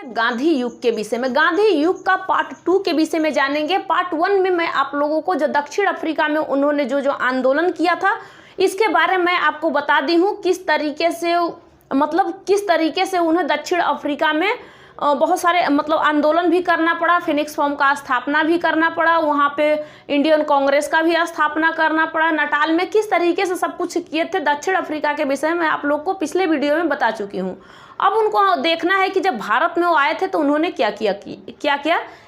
गांधी युग के विषय में, गांधी युग का पार्ट 2 के विषय में जानेंगे। पार्ट 1 में मैं आप लोगों को जो दक्षिण अफ्रीका में उन्होंने जो आंदोलन किया था इसके बारे में आपको बता दी हूँ, किस तरीके से उन्हें दक्षिण अफ्रीका में बहुत सारे आंदोलन भी करना पड़ा, फिनिक्स फॉर्म का स्थापना भी करना पड़ा, वहाँ पे इंडियन कांग्रेस का भी स्थापना करना पड़ा, नटाल में किस तरीके से सब कुछ किए थे दक्षिण अफ्रीका के विषय में आप लोग को पिछले वीडियो में बता चुकी हूँ। अब उनको देखना है कि जब भारत में वो आए थे तो उन्होंने क्या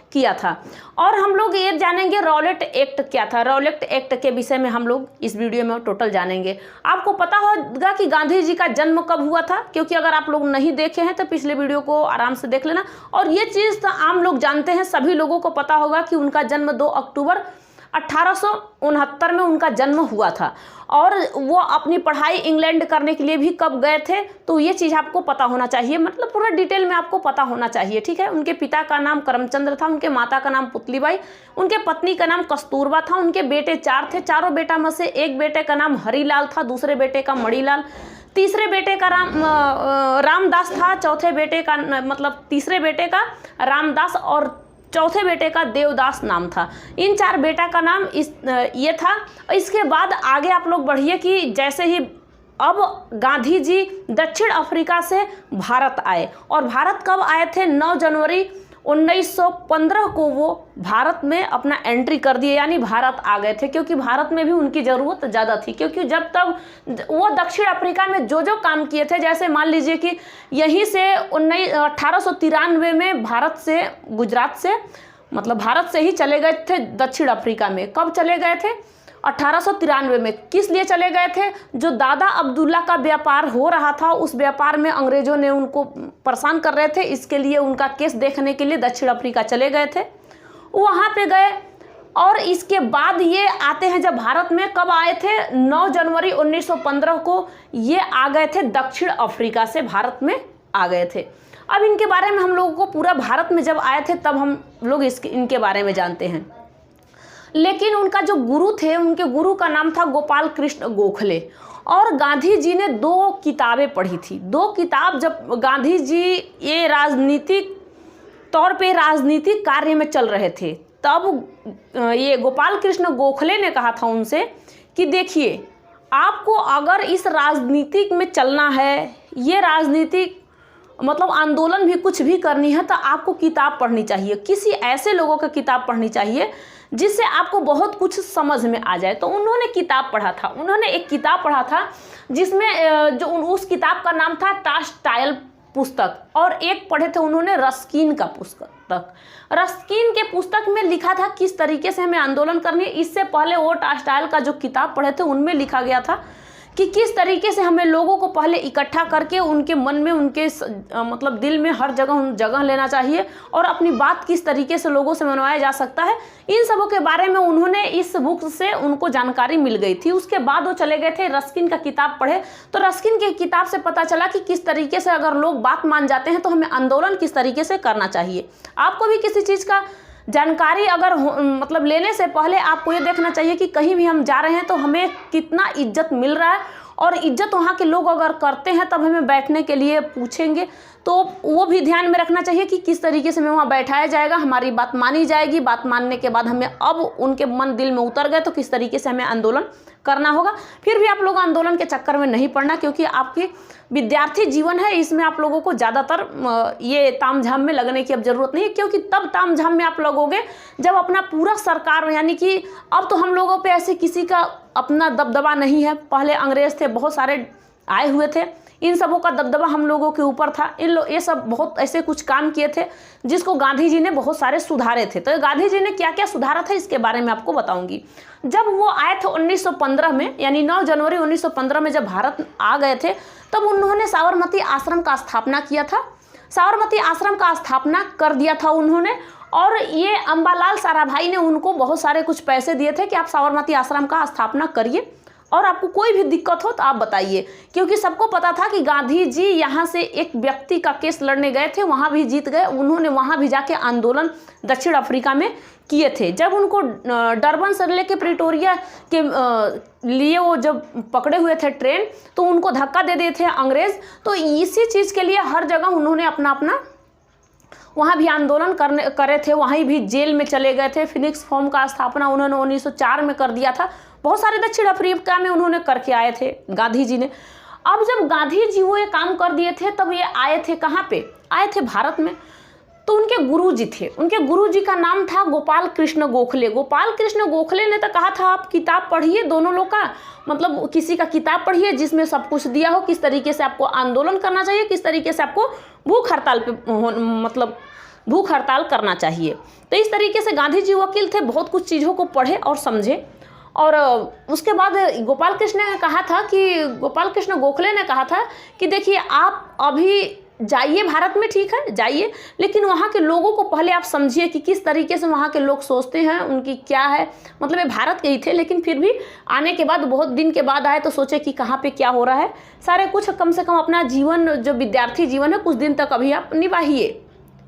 किया था। और हम लोग ये जानेंगे रॉलेट एक्ट क्या था, रॉलेट एक्ट के विषय में हम लोग इस वीडियो में टोटल जानेंगे। आपको पता होगा कि गांधी जी का जन्म कब हुआ था, क्योंकि अगर आप लोग नहीं देखे हैं तो पिछले वीडियो को आराम से देख लेना। और ये चीज़ तो आम लोग जानते हैं, सभी लोगों को पता होगा कि उनका जन्म 2 अक्टूबर 1869 में उनका जन्म हुआ था। और वो अपनी पढ़ाई इंग्लैंड करने के लिए भी कब गए थे तो ये चीज़ आपको पता होना चाहिए, पूरा डिटेल में आपको पता होना चाहिए, ठीक है। उनके पिता का नाम करमचंद्र था, उनके माता का नाम पुतलीबाई, उनके पत्नी का नाम कस्तूरबा था, उनके बेटे 4 थे। चारों बेटा में से एक बेटे का नाम हरीलाल था, दूसरे बेटे का मणिलाल, तीसरे बेटे का रामदास था, चौथे बेटे का तीसरे बेटे का रामदास और चौथे बेटे का देवदास नाम था। इन 4 बेटा का नाम ये था। इसके बाद आगे आप लोग बढ़िए कि जैसे ही अब गांधी जी दक्षिण अफ्रीका से भारत आए, और भारत कब आए थे, 9 जनवरी 1915 को वो भारत में अपना एंट्री कर दिए, यानी भारत आ गए थे, क्योंकि भारत में भी उनकी ज़रूरत ज़्यादा थी। क्योंकि जब तब वो दक्षिण अफ्रीका में जो काम किए थे, जैसे मान लीजिए कि यहीं से 1893 में भारत से गुजरात से भारत से ही चले गए थे दक्षिण अफ्रीका में। कब चले गए थे, 1893 में। किस लिए चले गए थे, जो दादा अब्दुल्ला का व्यापार हो रहा था, उस व्यापार में अंग्रेजों ने उनको परेशान कर रहे थे, इसके लिए उनका केस देखने के लिए दक्षिण अफ्रीका चले गए थे, वहाँ पे गए। और इसके बाद ये आते हैं जब भारत में, कब आए थे, 9 जनवरी 1915 को ये आ गए थे दक्षिण अफ्रीका से भारत में आ गए थे। अब इनके बारे में हम लोगों को पूरा भारत में जब आए थे तब हम लोग इनके बारे में जानते हैं। लेकिन उनका जो गुरु थे, उनके गुरु का नाम था गोपाल कृष्ण गोखले। और गांधी जी ने 2 किताबें पढ़ी थी। 2 किताब जब गांधी जी ये राजनीतिक तौर पे राजनीतिक कार्य में चल रहे थे, तब ये गोपाल कृष्ण गोखले ने कहा था उनसे कि देखिए, आपको अगर इस राजनीतिक में चलना है, ये राजनीतिक आंदोलन भी कुछ भी करनी है, तो आपको किताब पढ़नी चाहिए, किसी ऐसे लोगों का किताब पढ़नी चाहिए जिससे आपको बहुत कुछ समझ में आ जाए। तो उन्होंने किताब पढ़ा था, उन्होंने एक किताब पढ़ा था जिसमें जो उस किताब का नाम था टॉल्स्टॉय पुस्तक, और एक पढ़े थे उन्होंने रस्किन का पुस्तक। रस्किन के पुस्तक में लिखा था किस तरीके से हमें आंदोलन करनी है। इससे पहले वो टॉल्स्टॉय का जो किताब पढ़े थे उनमें लिखा गया था कि किस तरीके से हमें लोगों को पहले इकट्ठा करके उनके मन में, उनके दिल में हर जगह लेना चाहिए, और अपनी बात किस तरीके से लोगों से मनवाया जा सकता है। इन सबों के बारे में उन्होंने इस बुक से उनको जानकारी मिल गई थी। उसके बाद वो चले गए थे, रस्किन का किताब पढ़े, तो रस्किन की किताब से पता चला कि किस तरीके से अगर लोग बात मान जाते हैं तो हमें आंदोलन किस तरीके से करना चाहिए। आपको भी किसी चीज़ का जानकारी अगर लेने से पहले आपको ये देखना चाहिए कि कहीं भी हम जा रहे हैं तो हमें कितना इज्जत मिल रहा है, और इज्जत वहाँ के लोग अगर करते हैं तब हमें बैठने के लिए पूछेंगे, तो वो भी ध्यान में रखना चाहिए कि किस तरीके से हमें वहाँ बैठाया जाएगा, हमारी बात मानी जाएगी। बात मानने के बाद हमें अब उनके मन दिल में उतर गए तो किस तरीके से हमें आंदोलन करना होगा। फिर भी आप लोग आंदोलन के चक्कर में नहीं पड़ना, क्योंकि आपकी विद्यार्थी जीवन है, इसमें आप लोगों को ज़्यादातर ये तामझाम में लगने की अब ज़रूरत नहीं है, क्योंकि तब तामझाम में आप लगोगे जब अपना पूरा सरकार, यानी कि अब तो हम लोगों पे ऐसे किसी का अपना दबदबा नहीं है। पहले अंग्रेज थे, बहुत सारे आए हुए थे, इन सबों का दबदबा हम लोगों के ऊपर था। ये सब बहुत ऐसे कुछ काम किए थे जिसको गांधी जी ने बहुत सारे सुधारे थे। तो गांधी जी ने क्या क्या सुधारा था इसके बारे में आपको बताऊंगी। जब वो आए थे 1915 में, यानी 9 जनवरी 1915 में जब भारत आ गए थे, तब उन्होंने साबरमती आश्रम का स्थापना किया था। साबरमती आश्रम का स्थापना कर दिया था उन्होंने, और ये अम्बालाल साराभाई ने उनको बहुत सारे कुछ पैसे दिए थे कि आप साबरमती आश्रम का स्थापना करिए, और आपको कोई भी दिक्कत हो तो आप बताइए। क्योंकि सबको पता था कि गांधी जी यहाँ से एक व्यक्ति का केस लड़ने गए थे, वहाँ भी जीत गए। उन्होंने वहाँ भी जाके आंदोलन दक्षिण अफ्रीका में किए थे। जब उनको डरबन से लेके प्रिटोरिया के लिए वो जब पकड़े हुए थे ट्रेन, तो उनको धक्का दे दिए थे अंग्रेज़। तो इसी चीज़ के लिए हर जगह उन्होंने अपना अपना वहाँ भी आंदोलन करे थे, वहीं भी जेल में चले गए थे। फिनिक्स फॉर्म का स्थापना उन्होंने 1904 में कर दिया था। बहुत सारे दक्षिण अफ्रीका में उन्होंने करके आए थे गांधी जी ने। अब जब गांधी जी वो ये काम कर दिए थे तब ये आए थे कहाँ पे, आए थे भारत में। तो उनके गुरुजी थे, उनके गुरुजी का नाम था गोपाल कृष्ण गोखले। गोपाल कृष्ण गोखले ने तो कहा था आप किताब पढ़िए दोनों लोग का, मतलब किसी का किताब पढ़िए जिसमें सब कुछ दिया हो, किस तरीके से आपको आंदोलन करना चाहिए, किस तरीके से आपको भूख हड़ताल पे मतलब भूख हड़ताल करना चाहिए। तो इस तरीके से गांधी जी वकील थे, बहुत कुछ चीज़ों को पढ़े और समझे। और उसके बाद गोपाल कृष्ण ने कहा था कि गोपाल कृष्ण गोखले ने कहा था कि देखिए आप अभी जाइए भारत में, ठीक है जाइए, लेकिन वहाँ के लोगों को पहले आप समझिए कि किस तरीके से वहाँ के लोग सोचते हैं, उनकी क्या है। मतलब ये भारत के ही थे लेकिन फिर भी आने के बाद बहुत दिन के बाद आए तो सोचे कि कहाँ पे क्या हो रहा है। सारे कुछ कम से कम अपना जीवन जो विद्यार्थी जीवन है कुछ दिन तक अभी आप निभाइए।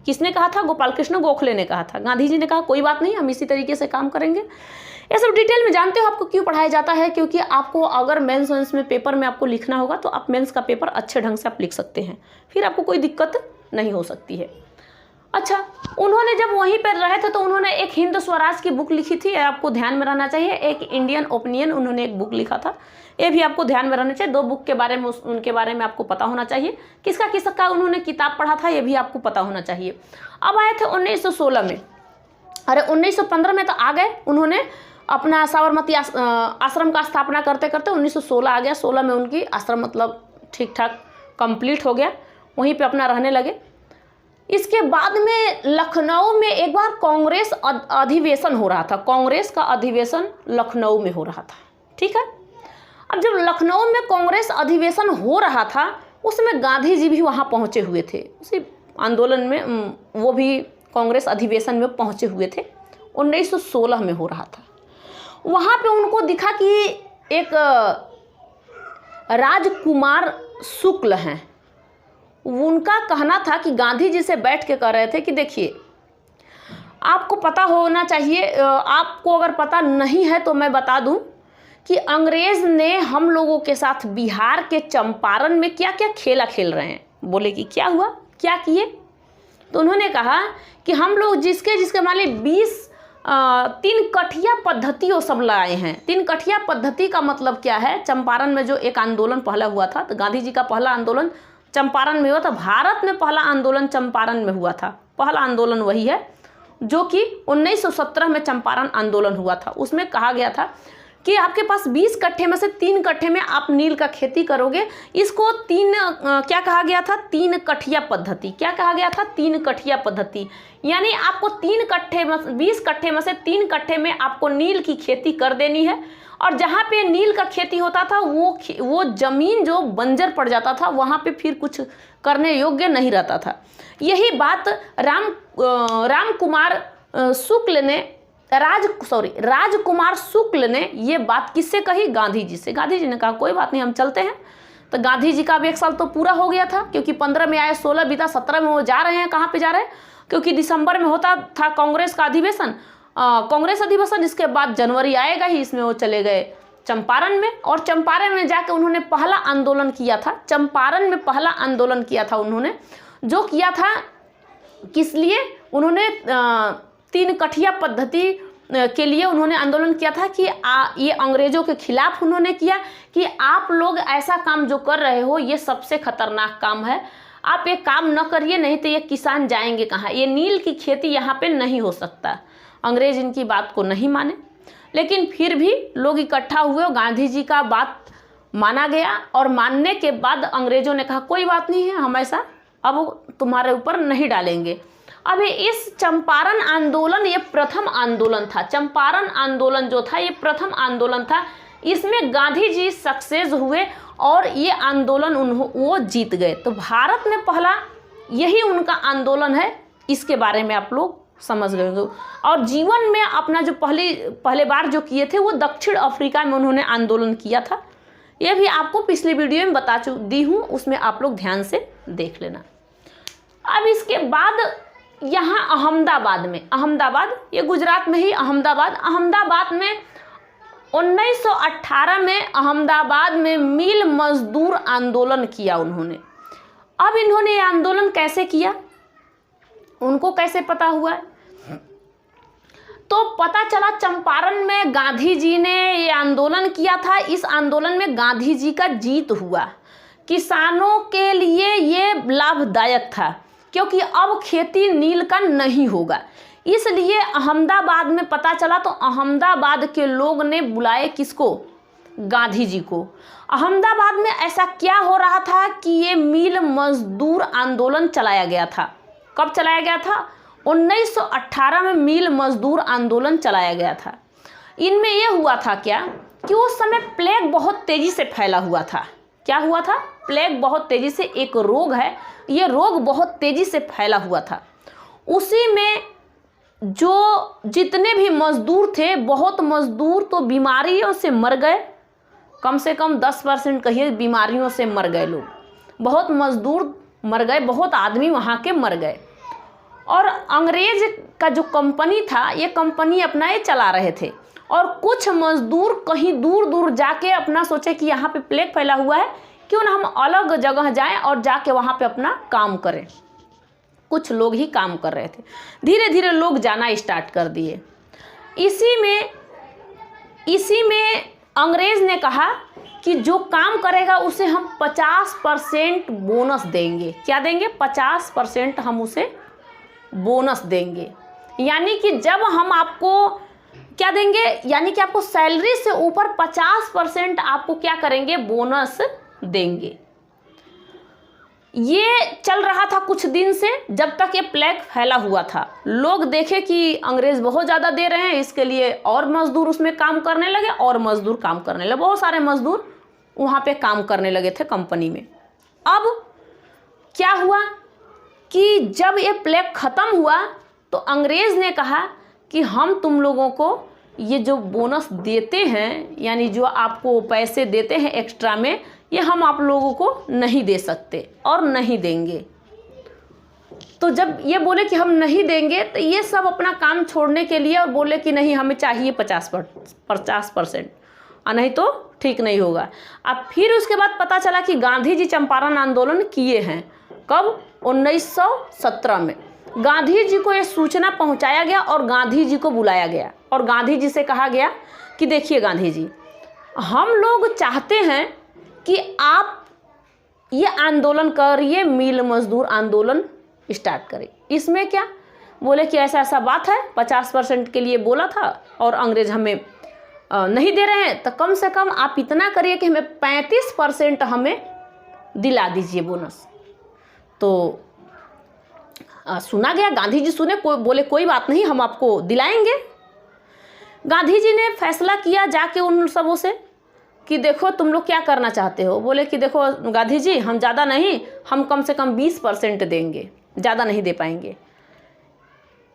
किसने कहा था? गोपाल कृष्ण गोखले ने कहा था। गांधी जी ने कहा कोई बात नहीं, हम इसी तरीके से काम करेंगे। ये सब डिटेल में जानते हो आपको क्यों पढ़ाया जाता है? क्योंकि आपको अगर मेंस वेंस में पेपर में आपको लिखना होगा तो आप मेंस का पेपर अच्छे ढंग से आप लिख सकते हैं, फिर आपको कोई दिक्कत नहीं हो सकती है। अच्छा, उन्होंने जब वहीं पर रहे थे तो उन्होंने एक हिंद स्वराज की बुक लिखी थी, आपको ध्यान में रहना चाहिए। एक इंडियन ओपिनियन उन्होंने एक बुक लिखा था, ये भी आपको ध्यान में रहना चाहिए। 2 बुक के बारे में उनके बारे में आपको पता होना चाहिए। किसका किसका उन्होंने किताब पढ़ा था ये भी आपको पता होना चाहिए। अब आए थे 1916 में, अरे 1915 में तो आ गए। उन्होंने अपना साबरमती आश्रम का स्थापना करते करते 1916 आ गया। 16 में उनकी आश्रम मतलब ठीक ठाक कंप्लीट हो गया, वहीं पे अपना रहने लगे। इसके बाद में लखनऊ में एक बार कांग्रेस अधिवेशन हो रहा था, कांग्रेस का अधिवेशन लखनऊ में हो रहा था, ठीक है। अब जब लखनऊ में कांग्रेस अधिवेशन हो रहा था उसमें गांधी जी भी वहाँ पहुँचे हुए थे, उसी आंदोलन में वो भी कांग्रेस अधिवेशन में पहुँचे हुए थे। 1916 में हो रहा था। वहाँ पे उनको दिखा कि एक राजकुमार शुक्ल हैं, उनका कहना था कि गांधी जी से बैठ के कह रहे थे कि देखिए आपको पता होना चाहिए, आपको अगर पता नहीं है तो मैं बता दूं कि अंग्रेज़ ने हम लोगों के साथ बिहार के चंपारण में क्या क्या खेला खेल रहे हैं। बोले कि क्या हुआ, क्या किए? तो उन्होंने कहा कि हम लोग जिसके मान ली 3 कठिया पद्धति वो सब लाए हैं। 3 कठिया पद्धति का मतलब क्या है? चंपारण में जो एक आंदोलन पहला हुआ था, तो गांधी जी का पहला आंदोलन चंपारण में हुआ था। भारत में पहला आंदोलन चंपारण में हुआ था। पहला आंदोलन वही है जो कि 1917 में चंपारण आंदोलन हुआ था। उसमें कहा गया था कि आपके पास 20 कट्ठे में से 3 कट्ठे में आप नील का खेती करोगे। इसको क्या कहा गया था? 3 कठिया पद्धति। क्या कहा गया था? 3 कठिया पद्धति। यानी आपको 3 कट्ठे में 20 कट्ठे में से 3 कट्ठे में आपको नील की खेती कर देनी है। और जहाँ पे नील का खेती होता था वो जमीन जो बंजर पड़ जाता था, वहाँ पे फिर कुछ करने योग्य नहीं रहता था। यही बात राजकुमार शुक्ल ने ये बात किससे कही? गांधी जी से। गांधी जी ने कहा कोई बात नहीं, हम चलते हैं। तो गांधी जी का अब 1 साल तो पूरा हो गया था, क्योंकि 15 में आए, 16 बीता, 17 में वो जा रहे हैं। कहाँ पे जा रहे हैं? क्योंकि दिसंबर में होता था कांग्रेस का अधिवेशन, कांग्रेस अधिवेशन। इसके बाद जनवरी आएगा ही, इसमें वो चले गए चंपारण में। और चंपारण में जाके उन्होंने पहला आंदोलन किया था। चंपारण में पहला आंदोलन किया था उन्होंने, जो किया था किस लिए? उन्होंने 3 कठिया पद्धति के लिए उन्होंने आंदोलन किया था कि ये अंग्रेजों के खिलाफ उन्होंने किया कि आप लोग ऐसा काम जो कर रहे हो ये सबसे खतरनाक काम है, आप ये काम न करिए, नहीं तो ये किसान जाएंगे कहाँ? ये नील की खेती यहाँ पे नहीं हो सकता। अंग्रेज इनकी बात को नहीं माने, लेकिन फिर भी लोग इकट्ठा हुए और गांधी जी का बात माना गया। और मानने के बाद अंग्रेजों ने कहा कोई बात नहीं है, हम ऐसा अब तुम्हारे ऊपर नहीं डालेंगे। अभी इस चंपारण आंदोलन ये प्रथम आंदोलन था। चंपारण आंदोलन जो था ये प्रथम आंदोलन था। इसमें गांधी जी सक्सेस हुए और ये आंदोलन वो जीत गए। तो भारत में पहला यही उनका आंदोलन है, इसके बारे में आप लोग समझ गए हो। और जीवन में अपना जो पहले बार जो किए थे वो दक्षिण अफ्रीका में उन्होंने आंदोलन किया था। ये भी आपको पिछले वीडियो में बता दी हूँ, उसमें आप लोग ध्यान से देख लेना। अब इसके बाद यहाँ अहमदाबाद, ये गुजरात में ही अहमदाबाद में 1918 में अहमदाबाद में मिल मजदूर आंदोलन किया उन्होंने। अब इन्होंने ये आंदोलन कैसे किया? उनको कैसे पता हुआ है? तो पता चला चंपारण में गांधी जी ने ये आंदोलन किया था। इस आंदोलन में गांधी जी का जीत हुआ। किसानों के लिए ये लाभदायक था क्योंकि अब खेती नील का नहीं होगा। इसलिए अहमदाबाद में पता चला तो अहमदाबाद के लोग ने बुलाए किसको? गांधी जी को। अहमदाबाद में ऐसा क्या हो रहा था कि ये मिल मजदूर आंदोलन चलाया गया था। कब चलाया गया था? 1918 में मिल मजदूर आंदोलन चलाया गया था। इनमें यह हुआ था क्या कि उस समय प्लेग बहुत तेजी से फैला हुआ था। क्या हुआ था? प्लेग बहुत तेजी से, एक रोग है, ये रोग बहुत तेजी से फैला हुआ था। उसी में जो जितने भी मजदूर थे, बहुत मजदूर तो बीमारियों से मर गए। कम से कम 10% कहिए बीमारियों से मर गए लोग। बहुत मजदूर मर गए, बहुत आदमी वहाँ के मर गए। और अंग्रेज का जो कंपनी था, ये कंपनी अपना ये चला रहे थे। और कुछ मजदूर कहीं दूर दूर जाके अपना सोचे कि यहाँ पे प्लेग फैला हुआ है, क्यों ना हम अलग जगह जाएं और जाके वहाँ पे अपना काम करें। कुछ लोग ही काम कर रहे थे। धीरे धीरे लोग जाना स्टार्ट कर दिए। इसी में अंग्रेज ने कहा कि जो काम करेगा उसे हम 50% बोनस देंगे। क्या देंगे? 50% हम उसे बोनस देंगे। यानी कि जब हम आपको क्या देंगे? यानी कि आपको सैलरी से ऊपर 50% आपको क्या करेंगे? बोनस देंगे। ये चल रहा था कुछ दिन से, जब तक ये प्लेग फैला हुआ था। लोग देखे कि अंग्रेज बहुत ज़्यादा दे रहे हैं, इसके लिए और मजदूर उसमें काम करने लगे, और मजदूर काम करने लगे। बहुत सारे मजदूर वहाँ पे काम करने लगे थे कंपनी में। अब क्या हुआ कि जब ये प्लेग ख़त्म हुआ तो अंग्रेज़ ने कहा कि हम तुम लोगों को ये जो बोनस देते हैं, यानी जो आपको पैसे देते हैं एक्स्ट्रा में, ये हम आप लोगों को नहीं दे सकते और नहीं देंगे। तो जब ये बोले कि हम नहीं देंगे, तो ये सब अपना काम छोड़ने के लिए और बोले कि नहीं, हमें चाहिए 50%, और नहीं तो ठीक नहीं होगा। अब फिर उसके बाद पता चला कि गांधी जी चंपारण आंदोलन किए हैं। कब? 1917 में गांधी जी को ये सूचना पहुंचाया गया और गांधी जी को बुलाया गया और गांधी जी से कहा गया कि देखिए गांधी जी, हम लोग चाहते हैं कि आप ये आंदोलन करिए, मिल मजदूर आंदोलन स्टार्ट करें। इसमें क्या? बोले कि ऐसा ऐसा बात है, 50% के लिए बोला था और अंग्रेज हमें नहीं दे रहे हैं, तो कम से कम आप इतना करिए कि हमें 35% हमें दिला दीजिए बोनस। तो सुना गया, गांधी जी सुने, बोले कोई बात नहीं, हम आपको दिलाएंगे। गांधी जी ने फैसला किया जाके उन सबों से कि देखो तुम लोग क्या करना चाहते हो। बोले कि देखो गांधी जी, हम ज़्यादा नहीं, हम कम से कम 20% देंगे, ज़्यादा नहीं दे पाएंगे।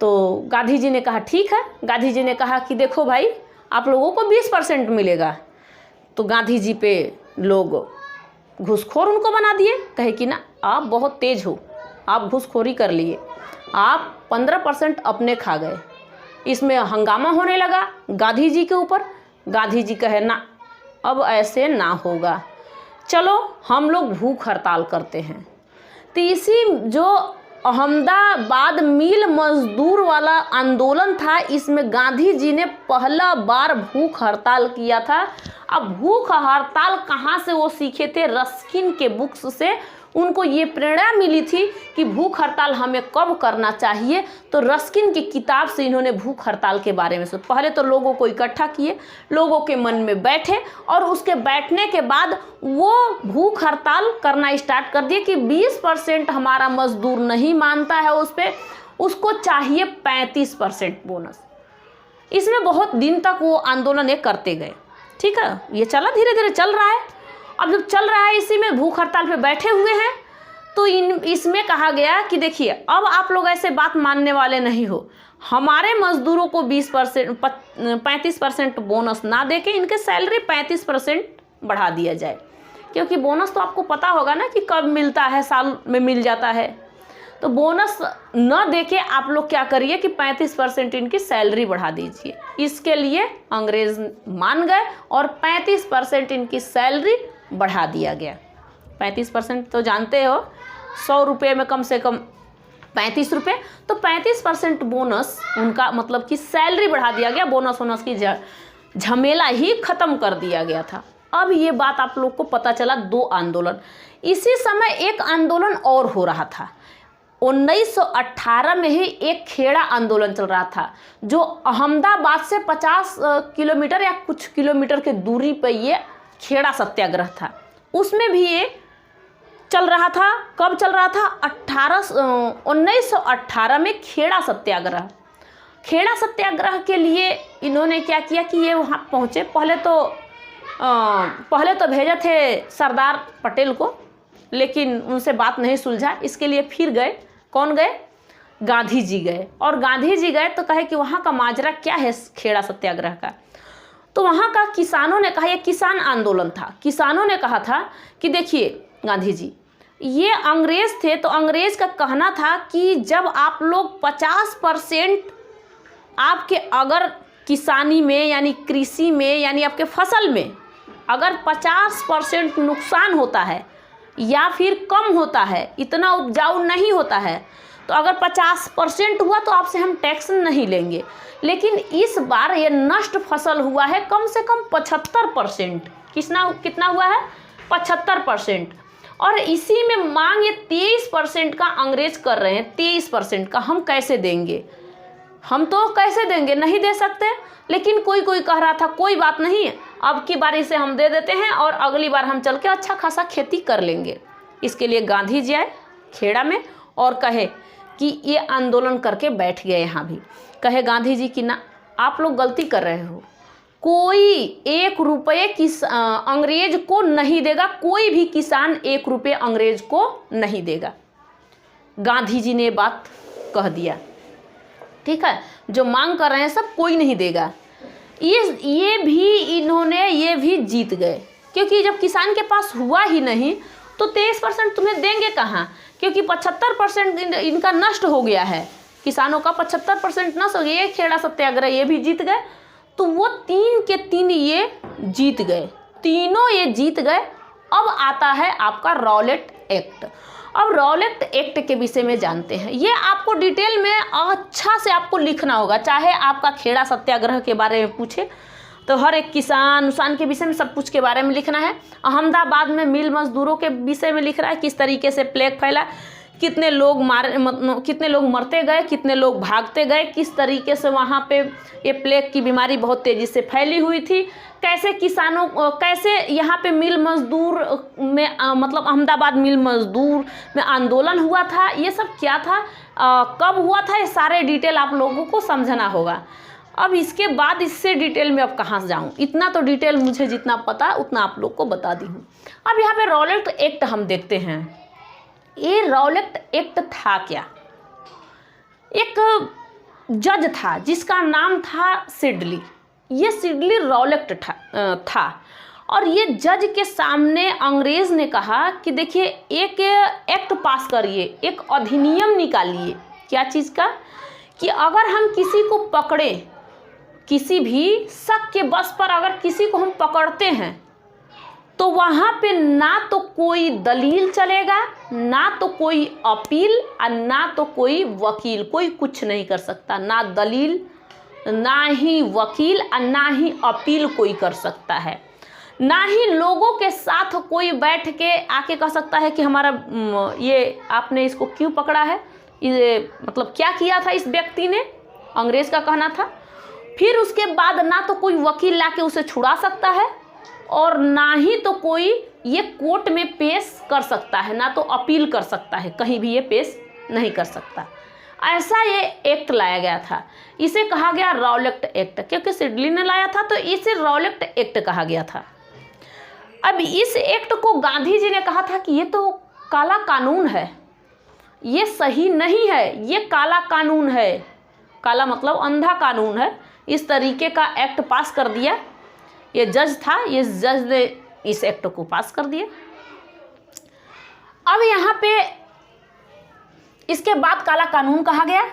तो गांधी जी ने कहा ठीक है। गांधी जी ने कहा कि देखो भाई, आप लोगों को 20% मिलेगा। तो गांधी जी पे लोग घूसखोर उनको बना दिए, कहे कि ना आप बहुत तेज हो, आप घूसखोरी कर लिए, आप 15% अपने खा गए। इसमें हंगामा होने लगा गांधी जी के ऊपर। गांधी जी कहे ना, अब ऐसे ना होगा, चलो हम लोग भूख हड़ताल करते हैं। तो इसी जो अहमदाबाद मिल मजदूर वाला आंदोलन था, इसमें गांधी जी ने पहला बार भूख हड़ताल किया था। अब भूख हड़ताल कहाँ से वो सीखे थे? रस्किन के बुक्स से उनको ये प्रेरणा मिली थी कि भूख हड़ताल हमें कब करना चाहिए। तो रस्किन की किताब से इन्होंने भूख हड़ताल के बारे में सोचा। पहले तो लोगों को इकट्ठा किए, लोगों के मन में बैठे, और उसके बैठने के बाद वो भूख हड़ताल करना स्टार्ट कर दिए कि 20% हमारा मजदूर नहीं मानता है उस पर, उसको चाहिए 35% बोनस। इसमें बहुत दिन तक वो आंदोलन ये करते गए। ठीक है, ये चला, धीरे धीरे चल रहा है। अब जब चल रहा है, इसी में भूख हड़ताल पे बैठे हुए हैं, तो इसमें कहा गया कि देखिए अब आप लोग ऐसे बात मानने वाले नहीं हो, हमारे मजदूरों को 35% बोनस ना देके इनके सैलरी 35% बढ़ा दिया जाए। क्योंकि बोनस तो आपको पता होगा ना कि कब मिलता है, साल में मिल जाता है। तो बोनस न देके आप लोग क्या करिए कि 35% इनकी सैलरी बढ़ा दीजिए। इसके लिए अंग्रेज मान गए और 35% इनकी सैलरी बढ़ा दिया गया। 35% तो जानते हो, 100 रुपये में कम से कम ₹35। तो 35% बोनस उनका, मतलब कि सैलरी बढ़ा दिया गया, बोनस वोनस की झमेला ही खत्म कर दिया गया था। अब ये बात आप लोग को पता चला 2 आंदोलन। इसी समय एक आंदोलन और हो रहा था। 1918 में ही एक खेड़ा आंदोलन चल रहा था, जो अहमदाबाद से 50 किलोमीटर या कुछ किलोमीटर की दूरी पर ये खेड़ा सत्याग्रह था। उसमें भी ये चल रहा था। कब चल रहा था? 1918 में खेड़ा सत्याग्रह। खेड़ा सत्याग्रह के लिए इन्होंने क्या किया कि ये वहाँ पहुँचे। पहले तो भेजे थे सरदार पटेल को, लेकिन उनसे बात नहीं सुलझा। इसके लिए फिर गए। कौन गए? गांधी जी गए। और गांधी जी गए तो कहे कि वहाँ का माजरा क्या है खेड़ा सत्याग्रह का। तो वहाँ का किसानों ने कहा, ये किसान आंदोलन था, किसानों ने कहा था कि देखिए गांधी जी, ये अंग्रेज़ थे, तो अंग्रेज़ का कहना था कि जब आप लोग 50% आपके अगर किसानी में यानी कृषि में यानी आपके फसल में अगर 50% नुकसान होता है या फिर कम होता है, इतना उपजाऊ नहीं होता है, तो अगर 50% हुआ तो आपसे हम टैक्स नहीं लेंगे। लेकिन इस बार ये नष्ट फसल हुआ है कम से कम 75%। कितना हुआ है? 75%। और इसी में मांग ये 23% का अंग्रेज कर रहे हैं। 23% का हम कैसे देंगे? हम तो कैसे देंगे, नहीं दे सकते। लेकिन कोई कह रहा था कोई बात नहीं, अब की बारी से हम दे देते हैं और अगली बार हम चल के अच्छा खासा खेती कर लेंगे। इसके लिए गांधी जी आए खेड़ा में और कहे कि ये आंदोलन करके बैठ गए। यहाँ भी कहे गांधी जी कि ना, आप लोग गलती कर रहे हो, कोई 1 रुपये अंग्रेज को नहीं देगा, कोई भी किसान 1 रुपये अंग्रेज को नहीं देगा। गांधी जी ने बात कह दिया, ठीक है, जो मांग कर रहे हैं सब कोई नहीं देगा। ये भी जीत गए, क्योंकि जब किसान के पास हुआ ही नहीं तो 23% तुम्हें देंगे कहाँ, क्योंकि 75% इनका नष्ट हो गया है। किसानों का 75% नष्ट हो गया। ये खेड़ा सत्याग्रह ये भी जीत गए, तो वो 3 के 3 ये जीत गए, तीनों ये जीत गए। अब आता है आपका रॉलेट एक्ट। अब रॉलेट एक्ट के विषय में जानते हैं। ये आपको डिटेल में अच्छा से आपको लिखना होगा, चाहे आपका खेड़ा सत्याग्रह के बारे में पूछे तो हर एक किसान के विषय में सब कुछ के बारे में लिखना है। अहमदाबाद में मिल मजदूरों के विषय में लिख रहा है, किस तरीके से प्लेग फैला, कितने लोग मरते गए, कितने लोग भागते गए, किस तरीके से वहाँ पे ये प्लेग की बीमारी बहुत तेज़ी से फैली हुई थी, कैसे यहाँ पे मिल मजदूर में मतलब अहमदाबाद मिल मजदूर में आंदोलन हुआ था, ये सब क्या था, कब हुआ था, ये सारे डिटेल आप लोगों को समझना होगा। अब इसके बाद इससे डिटेल में अब कहाँ से जाऊँ, इतना तो डिटेल मुझे जितना पता है उतना आप लोग को बता दी हूँ। अब यहाँ पे रॉलेट एक्ट हम देखते हैं। ये रॉलेट एक्ट था क्या? एक जज था जिसका नाम था सिडली। ये सिडली रॉलेट था और ये जज के सामने अंग्रेज ने कहा कि देखिए एक एक्ट पास करिए, एक अधिनियम निकालिए। क्या चीज़ का? कि अगर हम किसी को पकड़े, किसी भी शक के बस पर अगर किसी को हम पकड़ते हैं तो वहाँ पे ना तो कोई दलील चलेगा, ना तो कोई अपील और ना तो कोई वकील, कोई कुछ नहीं कर सकता। ना दलील, ना ही वकील और ना ही अपील कोई कर सकता है। ना ही लोगों के साथ कोई बैठ के आके कह सकता है कि हमारा ये आपने इसको क्यों पकड़ा है, ये मतलब क्या किया था इस व्यक्ति ने, अंग्रेज का कहना था। फिर उसके बाद ना तो कोई वकील लाके उसे छुड़ा सकता है और ना ही तो कोई ये कोर्ट में पेश कर सकता है, ना तो अपील कर सकता है, कहीं भी ये पेश नहीं कर सकता। ऐसा ये एक्ट लाया गया था। इसे कहा गया रॉलेट एक्ट, क्योंकि सिडली ने लाया था तो इसे रॉलेट एक्ट कहा गया था। अब इस एक्ट को गांधी जी ने कहा था कि ये तो काला कानून है, ये सही नहीं है, ये काला कानून है। काला मतलब अंधा कानून है। इस तरीके का एक्ट पास कर दिया। ये जज था, ये जज ने इस एक्ट को पास कर दिया। अब यहाँ पे इसके बाद काला कानून कहा गया,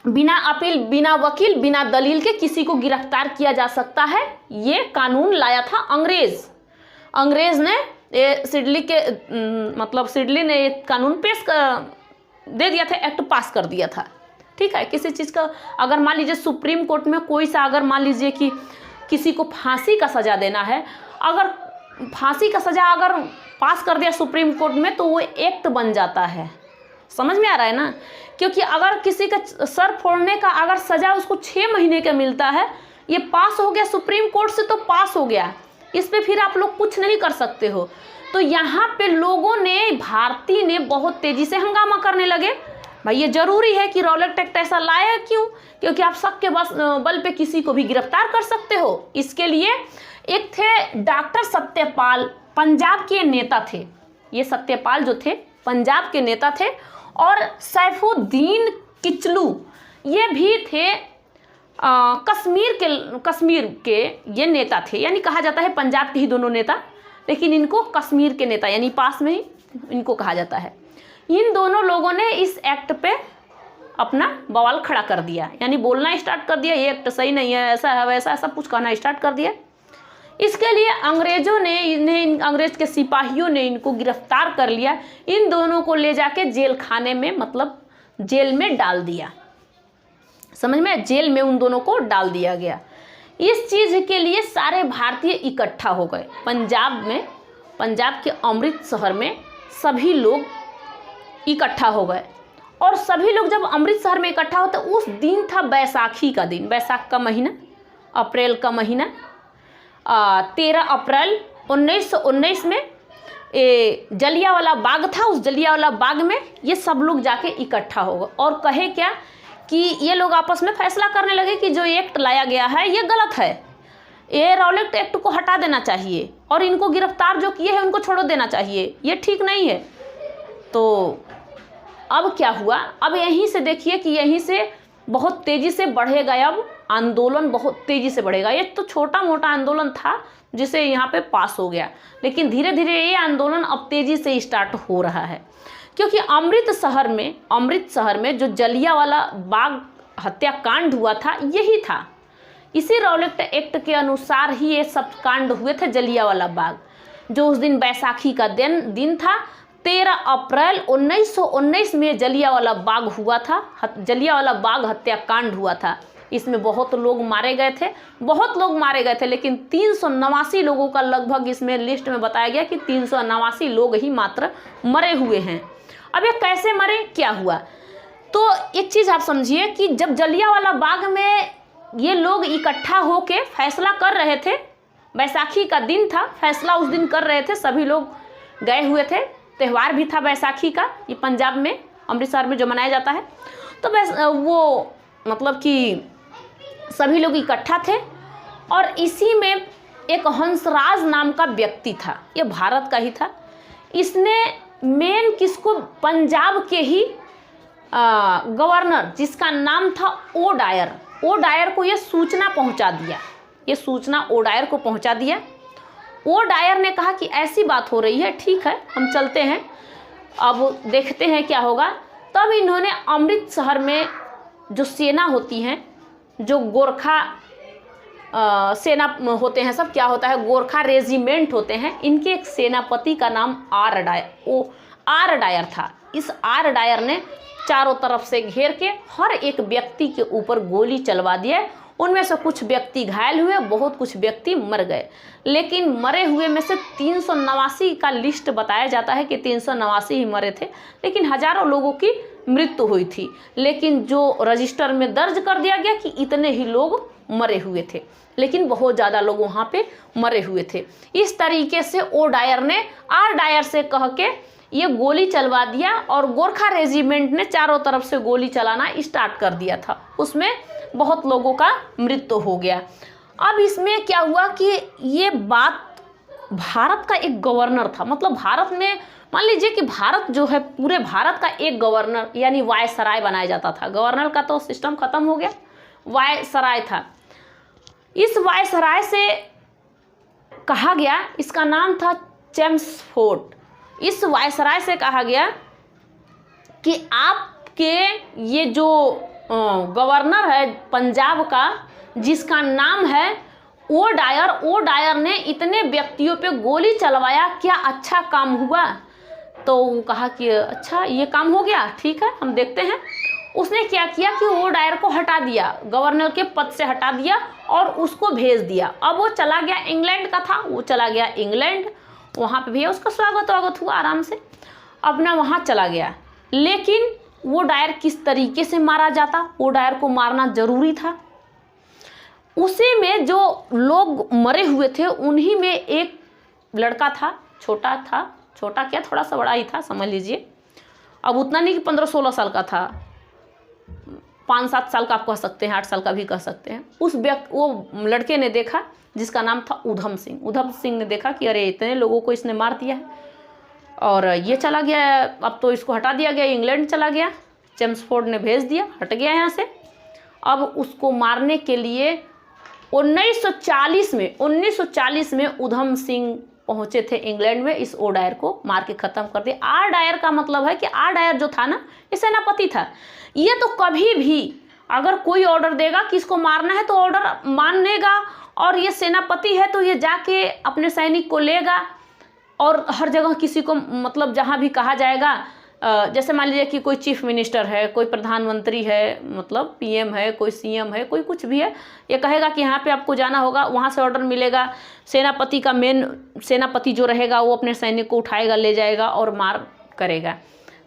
बिना अपील, बिना वकील, बिना दलील के किसी को गिरफ्तार किया जा सकता है। ये कानून लाया था अंग्रेज ने। ये सिडली ने ये कानून दे दिया था, एक्ट पास कर दिया था। ठीक है, किसी चीज़ का अगर मान लीजिए सुप्रीम कोर्ट में कोई सा अगर मान लीजिए कि किसी को फांसी का सज़ा देना है, अगर फांसी का सज़ा अगर पास कर दिया सुप्रीम कोर्ट में तो वो एक्ट बन जाता है। समझ में आ रहा है ना? क्योंकि अगर किसी का सर फोड़ने का अगर सज़ा उसको 6 महीने का मिलता है, ये पास हो गया सुप्रीम कोर्ट से तो पास हो गया, इस पर फिर आप लोग कुछ नहीं कर सकते हो। तो यहाँ पे लोगों ने, भारतीय ने बहुत तेज़ी से हंगामा करने लगे, भाई ये ज़रूरी है कि रॉलेट एक्ट ऐसा लाया। क्यों? क्योंकि आप शक के बल पे किसी को भी गिरफ्तार कर सकते हो। इसके लिए एक थे डॉक्टर सत्यपाल, पंजाब के नेता थे। ये सत्यपाल जो थे पंजाब के नेता थे, और सैफुद्दीन किचलू ये भी थे कश्मीर के ये नेता थे। यानी कहा जाता है पंजाब के ही दोनों नेता, लेकिन इनको कश्मीर के नेता यानी पास में ही इनको कहा जाता है। इन दोनों लोगों ने इस एक्ट पे अपना बवाल खड़ा कर दिया, यानी बोलना स्टार्ट कर दिया, ये एक्ट सही नहीं है, ऐसा है वैसा, सब कुछ कहना स्टार्ट कर दिया। इसके लिए अंग्रेजों ने इन्हें, अंग्रेज के सिपाहियों ने इनको गिरफ्तार कर लिया। इन दोनों को ले जाके जेल खाने में, मतलब जेल में डाल दिया। समझ में? जेल में उन दोनों को डाल दिया गया। इस चीज़ के लिए सारे भारतीय इकट्ठा हो गए। पंजाब में, पंजाब के अमृतसर में सभी लोग इकट्ठा हो गए, और सभी लोग जब अमृतसर में इकट्ठा होते, उस दिन था बैसाखी का दिन, बैसाख का महीना, अप्रैल का महीना, 13 अप्रैल 1919 में जलियांवाला बाग था। उस जलियांवाला बाग में ये सब लोग जाके इकट्ठा हो गए और कहे क्या कि ये लोग आपस में फैसला करने लगे कि जो एक्ट लाया गया है ये गलत है, ये रॉलेट एक्ट को हटा देना चाहिए, और इनको गिरफ्तार जो किए हैं उनको छोड़ देना चाहिए, ये ठीक नहीं है। तो अब क्या हुआ? अब यहीं से देखिए कि यहीं से बहुत तेज़ी से बढ़ेगा, अब आंदोलन बहुत तेज़ी से बढ़ेगा। ये तो छोटा मोटा आंदोलन था जिसे यहाँ पे पास हो गया, लेकिन धीरे धीरे ये आंदोलन अब तेज़ी से स्टार्ट हो रहा है। क्योंकि अमृतसर में जो जलियांवाला बाग हत्याकांड हुआ था यही था, इसी रॉलेट एक्ट के अनुसार ही ये सब कांड हुए थे। जलियांवाला बाग जो उस दिन बैसाखी का दिन था, 13 अप्रैल 1919 में जलियांवाला बाग हुआ था, जलियांवाला बाग हत्याकांड हुआ था। इसमें बहुत लोग मारे गए थे, लेकिन 389 लोगों का लगभग इसमें लिस्ट में बताया गया कि 389 लोग ही मात्र मरे हुए हैं। अब ये कैसे मरे, क्या हुआ? तो एक चीज़ आप समझिए कि जब जलियांवाला बाग में ये लोग इकट्ठा होके फैसला कर रहे थे, बैसाखी का दिन था, फैसला उस दिन कर रहे थे, सभी लोग गए हुए थे, त्यौहार भी था बैसाखी का, ये पंजाब में अमृतसर में जो मनाया जाता है। तो वो मतलब कि सभी लोग इकट्ठा थे, और इसी में एक हंसराज नाम का व्यक्ति था, ये भारत का ही था। इसने मेन किसको, पंजाब के ही गवर्नर जिसका नाम था ओडायर को ये सूचना पहुंचा दिया। ये सूचना ओडायर को पहुंचा दिया। ओडायर ने कहा कि ऐसी बात हो रही है, ठीक है हम चलते हैं, अब देखते हैं क्या होगा। तब इन्होंने अमृतसर में जो सेना होती हैं, जो गोरखा सेना होते हैं, सब क्या होता है, गोरखा रेजिमेंट होते हैं, इनके एक सेनापति का नाम आर डायर था। इस आर डायर ने चारों तरफ से घेर के हर एक व्यक्ति के ऊपर गोली चलवा दिया। उनमें से कुछ व्यक्ति घायल हुए, बहुत कुछ व्यक्ति मर गए, लेकिन मरे हुए में से 389 का लिस्ट बताया जाता है कि 389 ही मरे थे, लेकिन हजारों लोगों की मृत्यु हुई थी। लेकिन जो रजिस्टर में दर्ज कर दिया गया कि इतने ही लोग मरे हुए थे, लेकिन बहुत ज़्यादा लोग वहाँ पे मरे हुए थे। इस तरीके से ओडायर ने आर डायर से कह के ये गोली चलवा दिया, और गोरखा रेजिमेंट ने चारों तरफ से गोली चलाना स्टार्ट कर दिया था। उसमें बहुत लोगों का मृत्यु हो गया। अब इसमें क्या हुआ कि ये बात भारत का एक गवर्नर था, मतलब भारत में मान लीजिए कि भारत जो है, पूरे भारत का एक गवर्नर यानी वायसराय बनाया जाता था। गवर्नर का तो सिस्टम खत्म हो गया, वायसराय था। इस वायसराय से कहा गया, इसका नाम था चेम्सफोर्ड। इस वायसराय से कहा गया कि आपके ये जो गवर्नर है पंजाब का, जिसका नाम है ओडायर ने इतने व्यक्तियों पे गोली चलवाया, क्या अच्छा काम हुआ? तो वो कहा कि अच्छा ये काम हो गया, ठीक है हम देखते हैं। उसने क्या किया कि वो डायर को हटा दिया, गवर्नर के पद से हटा दिया और उसको भेज दिया। अब वो चला गया, इंग्लैंड का था, वो चला गया इंग्लैंड, वहाँ पे भी उसका स्वागत हुआ आराम से, अपना वहाँ चला गया। लेकिन वो डायर किस तरीके से मारा जाता, वो डायर को मारना ज़रूरी था। उसी में जो लोग मरे हुए थे उन्हीं में एक लड़का था, छोटा क्या थोड़ा सा बड़ा ही था समझ लीजिए, अब उतना नहीं कि 15-16 साल का था, 5-7 साल का आप कह सकते हैं, 8 साल का भी कह सकते हैं। वो लड़के ने देखा, जिसका नाम था उधम सिंह ने देखा कि अरे इतने लोगों को इसने मार दिया है और ये चला गया, अब तो इसको हटा दिया गया, इंग्लैंड चला गया, चेम्सफोर्ड ने भेज दिया, हट गया यहाँ से। अब उसको मारने के लिए 1940 में उधम सिंह पहुँचे थे इंग्लैंड में, इस ओ डायर को मार के ख़त्म कर दिया। आर डायर का मतलब है कि आर डायर जो था ना, ये सेनापति था। ये तो कभी भी अगर कोई ऑर्डर देगा कि इसको मारना है तो ऑर्डर मानेगा, और ये सेनापति है तो ये जाके अपने सैनिक को लेगा और हर जगह किसी को, मतलब जहाँ भी कहा जाएगा, जैसे मान लीजिए कि कोई चीफ मिनिस्टर है, कोई प्रधानमंत्री है, मतलब पीएम है, कोई सीएम है, कोई कुछ भी है, ये कहेगा कि यहाँ पे आपको जाना होगा, वहाँ से ऑर्डर मिलेगा, सेनापति का मेन सेनापति जो रहेगा वो अपने सैनिक को उठाएगा, ले जाएगा और मार करेगा।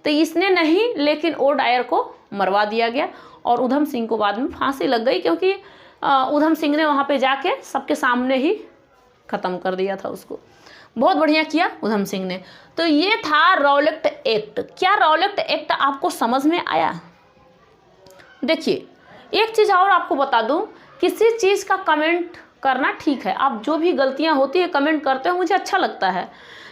तो इसने नहीं, लेकिन ओ डायर को मरवा दिया गया और उधम सिंह को बाद में फांसी लग गई, क्योंकि उधम सिंह ने वहाँ पे जाके सबके सामने ही ख़त्म कर दिया था उसको। बहुत बढ़िया किया उधम सिंह ने। तो ये था रॉलेट एक्ट। क्या रॉलेट एक्ट आपको समझ में आया? देखिए एक चीज़ और आपको बता दूं, किसी चीज़ का कमेंट करना ठीक है, आप जो भी गलतियां होती है कमेंट करते हो, मुझे अच्छा लगता है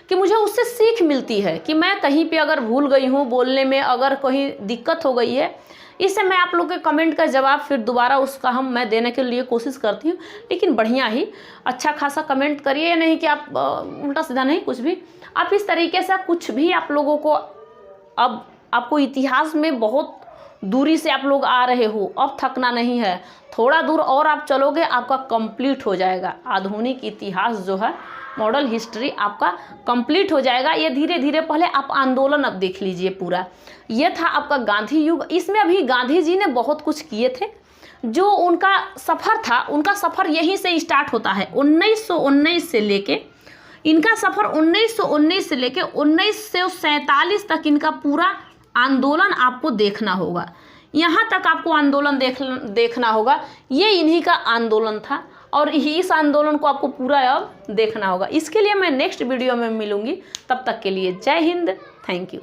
कि मुझे उससे सीख मिलती है कि मैं कहीं पे अगर भूल गई हूँ बोलने में, अगर कहीं दिक्कत हो गई है, इससे मैं आप लोग के कमेंट का जवाब फिर दोबारा उसका मैं देने के लिए कोशिश करती हूँ। लेकिन बढ़िया ही अच्छा खासा कमेंट करिए, नहीं कि आप उल्टा सीधा नहीं, कुछ भी आप इस तरीके से कुछ भी आप लोगों को, अब आपको इतिहास में बहुत दूरी से आप लोग आ रहे हो, अब थकना नहीं है, थोड़ा दूर और आप चलोगे आपका कंप्लीट हो जाएगा। आधुनिक इतिहास जो है, मॉडल हिस्ट्री आपका कंप्लीट हो जाएगा। ये धीरे धीरे, पहले आप आंदोलन अब देख लीजिए पूरा, ये था आपका गांधी युग। इसमें अभी गांधी जी ने बहुत कुछ किए थे, जो उनका सफ़र था, उनका सफ़र यहीं से स्टार्ट होता है 1919 से लेके, इनका सफ़र 1919 से लेके 1947 तक इनका पूरा आंदोलन आपको देखना होगा। यहाँ तक आपको आंदोलन देखना होगा, ये इन्हीं का आंदोलन था और इस आंदोलन को आपको पूरा अब देखना होगा। इसके लिए मैं नेक्स्ट वीडियो में मिलूँगी, तब तक के लिए जय हिंद, थैंक यू।